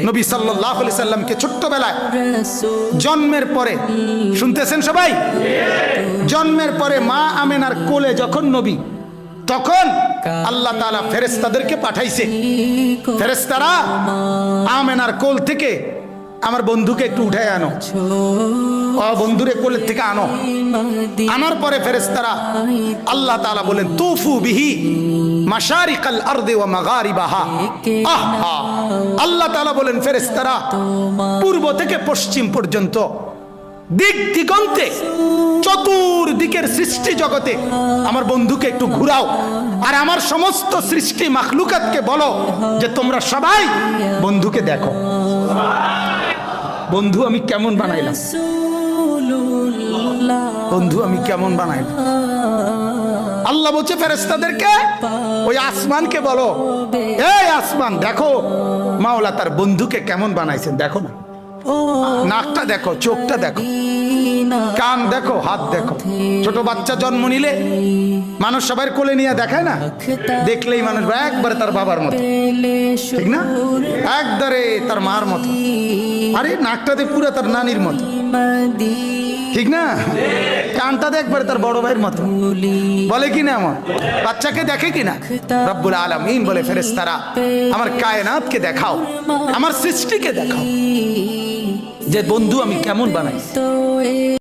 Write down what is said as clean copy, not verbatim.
নবী সাল্লাল্লাহু আলাইহি সাল্লামকে ছোট্টবেলায় জন্মের পরে, শুনতেছেন সবাই, জন্মের পরে মা আমেনার কোলে যখন নবী, তখন আল্লাহ তাআলা ফেরেশতাদেরকে পাঠাইছে, ফেরেশতারা আমেনার কোল থেকে আমার বন্ধুকে একটু উঠায় আনো, বন্ধুরে কোলের থেকে আনো। আনার পরে ফেরেশতারা আল্লাহ তাআলা বলেন তুফু বিহি মাশারিকাল আরদি ওয়া মাগারিবাহা। আহা, আল্লাহ তাআলা বলেন ফেরেশতারা পূর্ব থেকে পশ্চিম পর্যন্ত দিক দিগন্তে চতুর্দিকের সৃষ্টি জগতে আমার বন্ধুকে একটু ঘুরাও, আর আমার সমস্ত সৃষ্টি মাখলুকাতকে বলো যে তোমরা সবাই বন্ধুকে দেখো, বন্ধু আমি কেমন বানাইলাম, বন্ধু আমি কেমন বানাইলাম। আল্লাহ বলছে ফেরেশতাদেরকে ওই আসমানকে বলো, এই আসমান দেখো মাওলা তার বন্ধুকে কেমন বানাইছেন, দেখো না, নাকটা দেখো, চোখটা দেখো, কান দেখো, হাত দেখো। ছোট বাচ্চা জন্ম নিলে মানুষ সবার কোলে নিয়ে দেখায় না, দেখলেই মানুষ একবারে তার বাবার মতো, ঠিক না, একবারে তার মার মতো, আরে নাকটাতে পুরো তার নানির মতো, ঠিক না, কানটা একবারে তার বড় ভাইয়ের মতো, বলে কি না, আমার বাচ্চাকে দেখে কিনা। রব্বুল আলামিন বলে ফেরেশতারা আমার কায়নাতকে দেখাও, আমার সৃষ্টিকে দেখাও যে বন্ধু আমি কেমন বানাই।